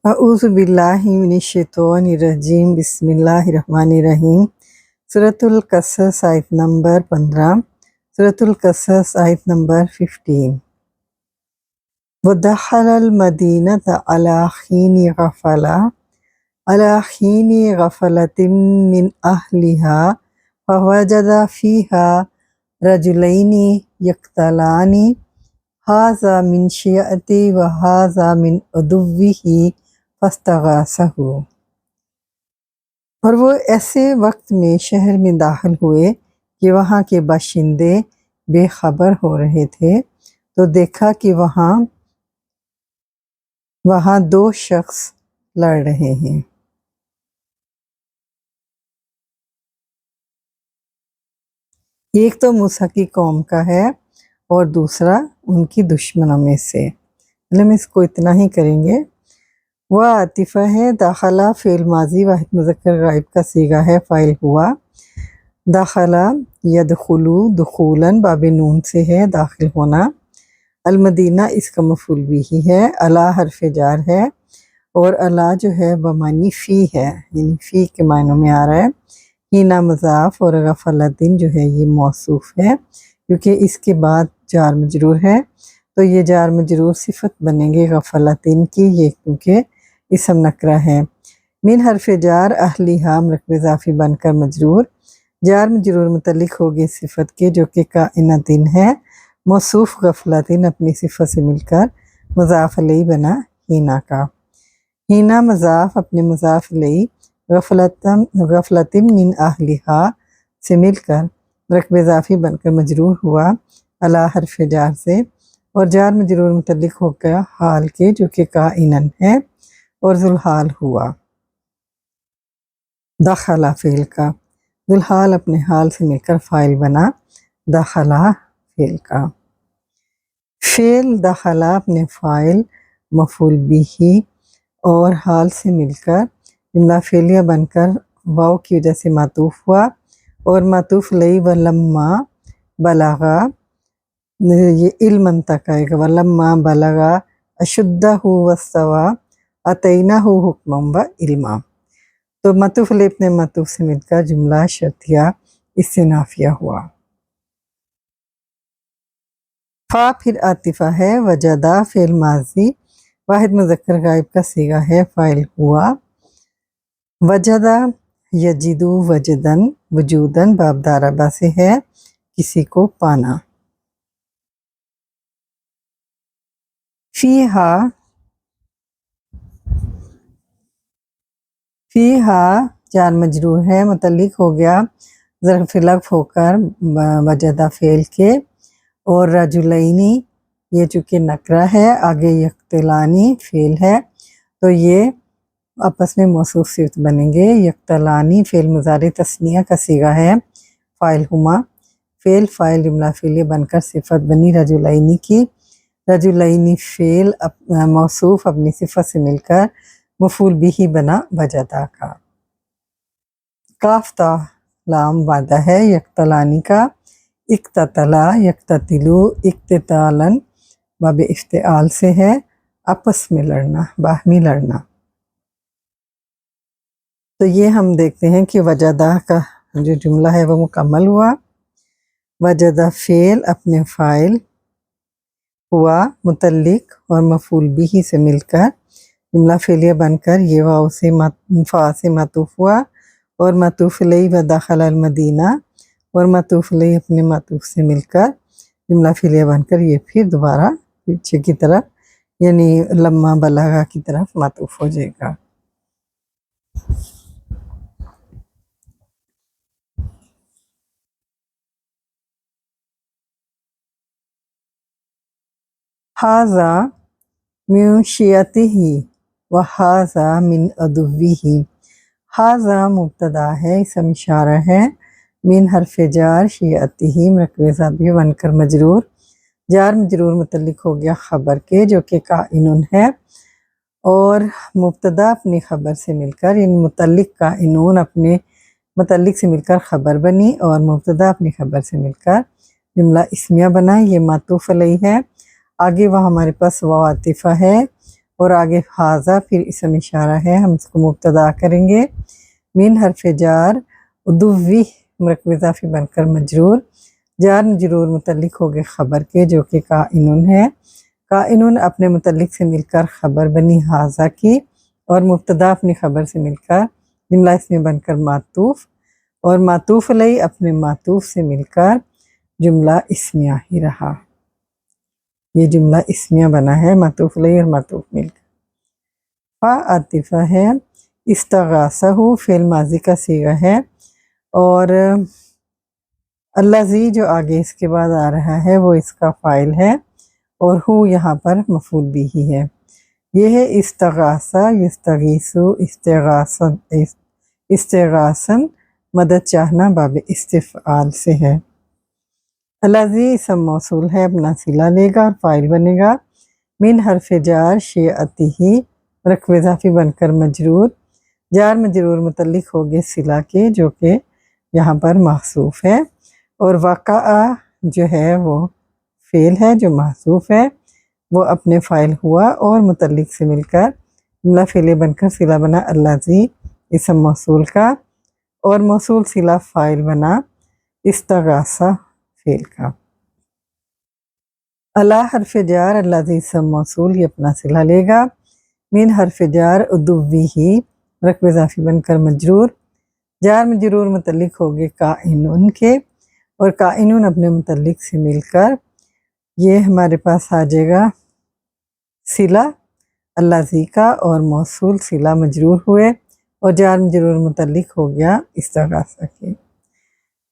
اعوذ باللہ من الشیطان الرجیم، بسم اللہ الرحمن الرحیم۔ سورۃ القصص آیت نمبر 15، سورۃ القصص آیت نمبر 15۔ وَدَخَلَ الْمَدِينَةَ عَلَىٰ حِينِ غَفْلَةٍ مِّنْ أَهْلِهَا فَوَجَدَ فِيهَا رَجُلَيْنِ يَقْتَتَلَانِ هَٰذَا مِنْ شِيعَتِهِ وَهَٰذَا مِنْ عَدُوِّهِ فَاسْتَغَاثَهُ۔ اور وہ ایسے وقت میں شہر میں داخل ہوئے کہ وہاں کے باشندے بے خبر ہو رہے تھے، تو دیکھا کہ وہاں دو شخص لڑ رہے ہیں۔ ایک تو موسیٰ کی قوم کا ہے اور دوسرا ان کی دشمنوں میں سے۔ ہم اس کو اتنا ہی کریں گے۔ وہ عاطفہ ہے، داخلہ فعل ماضی واحد مذکر غائب کا صیغہ ہے، فاعل ہوا۔ داخلہ یدخلو دخولاً باب نون سے ہے، داخل ہونا۔ المدینہ اس کا مفعول بھی ہے۔ علی حرف جار ہے، اور علی جو ہے بمعنی فی ہے، یعنی فی کے معنوں میں آ رہا ہے۔ ہینا مضاف اور غفلتن جو ہے یہ موصوف ہے، کیونکہ اس کے بعد جار مجرور ہے، تو یہ جار مجرور صفت بنیں گے غفلتن کی، یہ کیونکہ اسم نکرہ ہے۔ من حرف جار اہلیہا مرکب اضافی بن کر مجرور، جار مجرور متعلق ہوگی صفت کے جو کہ کائنتن ہے، موصوف غفلتن اپنی صفت سے مل کر مضاف الیہ بنا ہینا کا۔ ہینا مضاف اپنے مضاف الیہ غفلتن من اہلیہا سے مل کر مرکب اضافی بن کر مجرور ہوا علی حرف جار سے، اور جار مجرور متعلق ہو گیا حال کے جو کہ کائنن ہے اور ذوالحال ہوا۔ دخلہ فعل کا، ذوالحال اپنے حال سے مل کر فاعل بنا دخلہ فعل کا۔ فعل دخلہ اپنے فاعل مفعول بھی اور حال سے مل کر جملہ فعلیہ بن کر واو کی وجہ سے معطوف ہوا، اور معطوف الیہ ولما بلغا، یہ علم تک آئے گا، ولما بلغا اشدہ واستویٰ آتیناہ حکما و علما، تو معطوف علیہ اپنے معطوف سے مل کر جملہ شرطیہ استئنافیہ ہوا۔ فا پھر عاطفہ ہے، وجدہ فعل ماضی واحد مذکر غائب کا صیغہ ہے، فاعل ہوا۔ وجدہ یجدو وجدن وجودن باب داربہ سے ہے، کسی کو پانا۔ فیہا جار مجرور ہے، متعلق ہو گیا ظرف لغو ہو کر وجدہ فعل کے، اور رجلینی یہ چونکہ نکرہ ہے، آگے یقتلانی فعل ہے، تو یہ آپس میں موصوف صفت بنیں گے۔ یقتلانی فعل مضارع تثنیہ کا صیغہ ہے، فاعل ہما، فعل فاعل جملہ فعلیہ بن کر صفت بنی رجلینی کی۔ رجلینی فعل موصوف اپنی صفت سے مل کر مفعول بھی بنا وجدہ کا۔ کاف تا لام وعدہ ہے یقتلانی کا۔ اقتتلا یقتتلو اقتتالاً باب افتعال سے ہے، آپس میں لڑنا، باہمی لڑنا۔ تو یہ ہم دیکھتے ہیں کہ وجدہ کا جو جملہ ہے وہ مکمل ہوا۔ وجدہ فعل اپنے فاعل ہوا متعلق اور مفعول بھی سے مل کر جملہ فعلیہ بن کر یہ واو سے فا سے معطوف ہوا، اور معطوف الیہ ودخل المدینہ، اور معطوف الیہ اپنے معطوف سے مل کر جملہ فعلیہ بن کر یہ پھر دوبارہ پیچھے کی طرف یعنی لما بلغا کی طرف معطوف ہو جائے گا۔ ھذا من شیعتہ وھذا من عدوہ۔ ھذا مبتدا ہے، اسم اشارہ ہے، من حرف جار شیعتہ مرکب اضافی بن کر مجرور، جار مجرور متعلق ہو گیا خبر کے جو کہ کائنن ہے، اور مبتدا اپنی خبر سے مل کر ان متعلق کائنون اپنے متعلق سے مل کر خبر بنی، اور مبتدا اپنی خبر سے مل کر جملہ اسمیہ بنا، یہ معطوف علیہ ہے۔ آگے وہ ہمارے پاس واو عاطفہ ہے، اور آگے حاضہ پھر اسم اشارہ ہے، ہم اس کو مبتدا کریں گے۔ من حرف جار ادوی مرکب اضافی بن کر مجرور، جار مجرور متعلق ہو گئے خبر کے جو کہ کائنون ہے، کائنون اپنے متعلق سے مل کر خبر بنی حاضہ کی، اور مبتدا اپنی خبر سے مل کر جملہ اسمیہ بن کر معطوف، اور معطوف علیہ اپنے معطوف سے مل کر جملہ اسمیہ ہی رہا۔ یہ جملہ اسمیہ بنا ہے معطوف علیہ اور معطوف مل کر۔ فا عاطفہ ہے، استغاثہ فعل ماضی کا صیغہ ہے، اور الذی جو آگے اس کے بعد آ رہا ہے وہ اس کا فاعل ہے، اور ہو یہاں پر مفعول بھی ہی ہے۔ یہ ہے استغاثہ، یستغیثو، استغاثن مدد چاہنا، باب استفعال سے ہے۔ الذی اسم موصول ہے، اپنا صلہ لے گا اور فاعل بنے گا۔ من حرف جار شیعتہ مرکب اضافی بن کر مجرور، جار مجرور متعلق ہو گئے صلہ کے جو کہ یہاں پر محذوف ہے، اور وقع جو ہے وہ فعل ہے جو محذوف ہے، وہ اپنے فاعل ہوا اور متعلق سے مل کر جملہ فعلیہ بن کر صلہ بنا الذی اسم موصول کا، اور موصول صلہ فاعل بنا استغاثہ فعل کا۔ الا حرف جار الذی اسم موصول یہ اپنا صلہ لے گا۔ من حرف جار ادوی مرکب اضافی بن کر مجرور، جار مجرور متعلق ہو گئے کائنون کے، اور کائنون اپنے متعلق سے مل کر یہ ہمارے پاس آ جائے گا صلہ الذی کا، اور موصول صلہ مجرور ہوئے، اور جار مجرور متعلق ہو گیا استغاثہ کے۔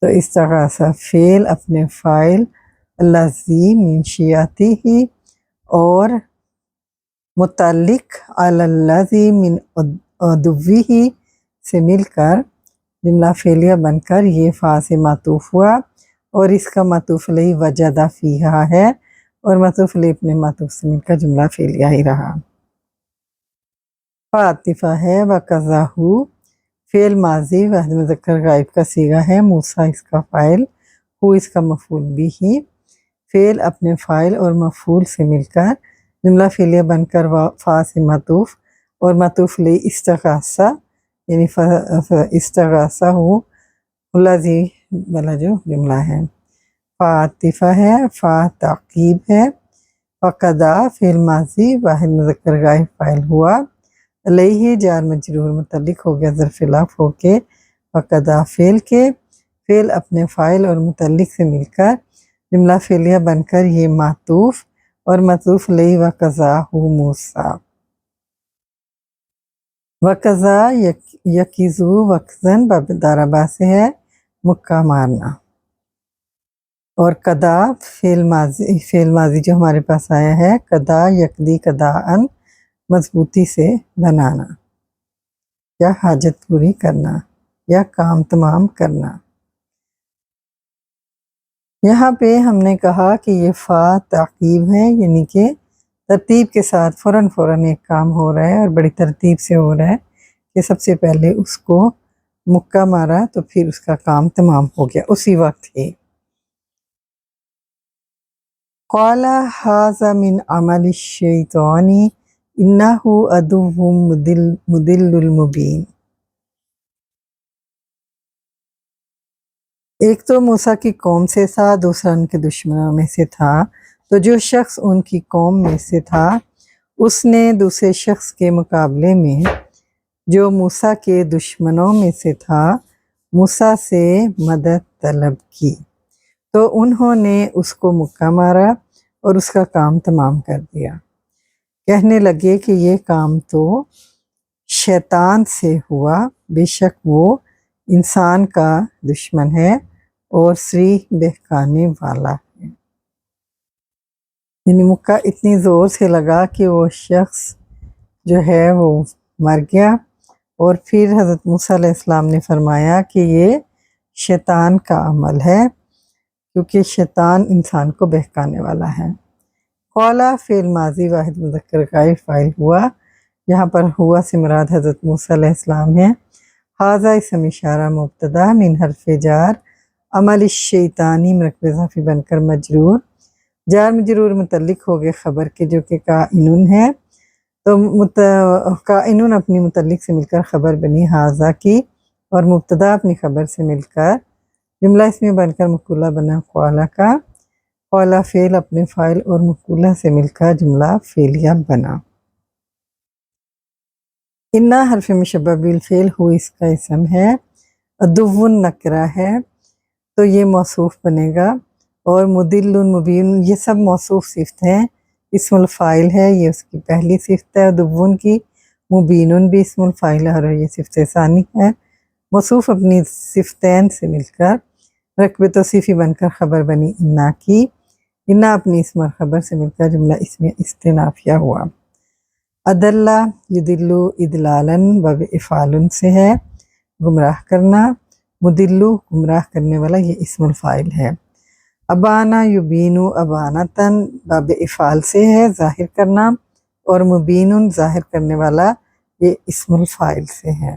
تو استغاثہ فعل اپنے فاعل الذی من شیعتہ اور متعلق علی الذی من عدوہ سے مل کر جملہ فعلیہ بن کر یہ فا سے معطوف ہوا، اور اس کا معطوف علیہ وجد فیہا ہے، اور معطوف علیہ اپنے معطوف سے مل کر جملہ فعلیہ ہی رہا۔ فا عاطفہ ہے، وقضاہ فعل ماضی واحد مذکر غائب کا صیغہ ہے، موسیٰ اس کا فاعل، ہو اس کا مفعول بھی ہی، فعل اپنے فاعل اور مفعول سے مل کر جملہ فعلیہ بن کر فا سے معطوف، اور معطوف علیہ استغاثہ یعنی استغاثہ ہو الذی والا جو جملہ ہے۔ فا عاطفہ ہے، فا تعقیب ہے، فقدا فعل ماضی واحد مذکر غائب فاعل ہوا، علیہ جار مجرور متعلق ہو گیا ظرف العطف ہو کے فقدا فعل کے، فعل اپنے فاعل اور متعلق سے مل کر جملہ فعلیہ بن کر یہ معطوف، اور معطوف علیہ وقضاہ موسیٰ۔ وقضا یقظو وقزن باب ضربہ سے ہے مکہ مارنا، اور قدا فعل ماضی جو ہمارے پاس آیا ہے، قدا یقضی قداءً مضبوطی سے بنانا یا حاجت پوری کرنا یا کام تمام کرنا۔ یہاں پہ ہم نے کہا کہ یہ فا تعقیب ہے، یعنی کہ ترتیب کے ساتھ فوراً ایک کام ہو رہا ہے، اور بڑی ترتیب سے ہو رہا ہے کہ سب سے پہلے اس کو مکہ مارا تو پھر اس کا کام تمام ہو گیا اسی وقت ہی۔ قال ھذا من عمل الشیطان انہ عدو مضل مبین۔ ایک تو موسیٰ کی قوم سے تھا، دوسرا ان کے دشمنوں میں سے تھا، تو جو شخص ان کی قوم میں سے تھا اس نے دوسرے شخص کے مقابلے میں جو موسیٰ کے دشمنوں میں سے تھا موسیٰ سے مدد طلب کی، تو انہوں نے اس کو مکہ مارا اور اس کا کام تمام کر دیا۔ کہنے لگے کہ یہ کام تو شیطان سے ہوا، بے شک وہ انسان کا دشمن ہے اور سری بہکانے والا ہے۔ یعنی مکہ اتنی زور سے لگا کہ وہ شخص جو ہے وہ مر گیا، اور پھر حضرت موسیٰ علیہ السلام نے فرمایا کہ یہ شیطان کا عمل ہے، کیونکہ شیطان انسان کو بہکانے والا ہے۔ قولا فعل ماضی واحد مذکر غائب فاعل ہوا، یہاں پر ہوا سے مراد حضرت موسیٰ علیہ السلام ہے۔ ھذا اسم اشارہ مبتدا، من حرف جار عمل الشیطانی مرکب اضافی بن کر مجرور، جار مجرور متعلق ہو گئے خبر کے جو کہ کائنون ہے، تو کائنون اپنی متعلق سے مل کر خبر بنی حاضہ کی، اور مبتدا اپنی خبر سے مل کر جملہ اسمیہ بن کر مفعولہ بنا قولا کا، قولا فعل اپنے فاعل اور مفعولہ سے مل کر جملہ فعلیہ بنا۔ انا حرف مشبہ بالفعل ہو اس کا اسم ہے، عدو نکرہ ہے تو یہ موصوف بنے گا، اور مدل مبین یہ سب موصوف صفت ہیں، اسم الفاعل ہے یہ اس کی پہلی صفت ہے عدو کی، مبین بھی اسم الفاعل ہے اور یہ صفت ثانی ہے۔ موصوف اپنی صفتین سے مل کر رکب توصیفی بن کر خبر بنی انا کی، انا اپنی اسم اور خبر سے مل کر جملہ اسمیہ استنافیہ ہوا۔ ادلہ یدلو ادلالن باب افعال سے ہے، گمراہ کرنا، مدلو گمراہ کرنے والا یہ اسم الفاعل ہے۔ ابانا یبینو ابانتن باب افعال سے ہے، ظاہر کرنا، اور مبین ظاہر کرنے والا یہ اسم الفاعل سے ہے۔